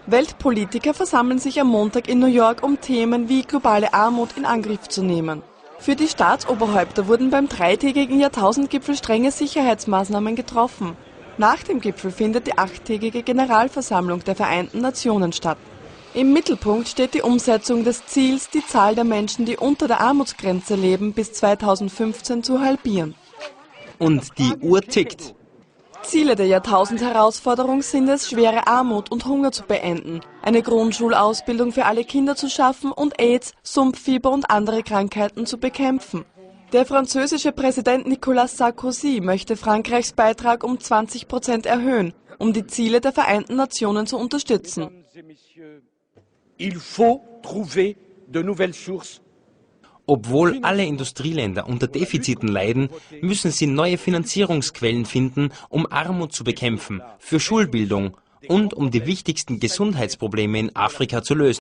Weltpolitiker versammeln sich am Montag in New York, um Themen wie globale Armut in Angriff zu nehmen. Für die Staatsoberhäupter wurden beim dreitägigen Jahrtausendgipfel strenge Sicherheitsmaßnahmen getroffen. Nach dem Gipfel findet die 8-tägige Generalversammlung der Vereinten Nationen statt. Im Mittelpunkt steht die Umsetzung des Ziels, die Zahl der Menschen, die unter der Armutsgrenze leben, bis 2015 zu halbieren. Und die Uhr tickt. Ziele der Jahrtausendherausforderung sind es, schwere Armut und Hunger zu beenden, eine Grundschulausbildung für alle Kinder zu schaffen und AIDS, Sumpffieber und andere Krankheiten zu bekämpfen. Der französische Präsident Nicolas Sarkozy möchte Frankreichs Beitrag um 20% erhöhen, um die Ziele der Vereinten Nationen zu unterstützen. Obwohl alle Industrieländer unter Defiziten leiden, müssen sie neue Finanzierungsquellen finden, um Armut zu bekämpfen, für Schulbildung und um die wichtigsten Gesundheitsprobleme in Afrika zu lösen.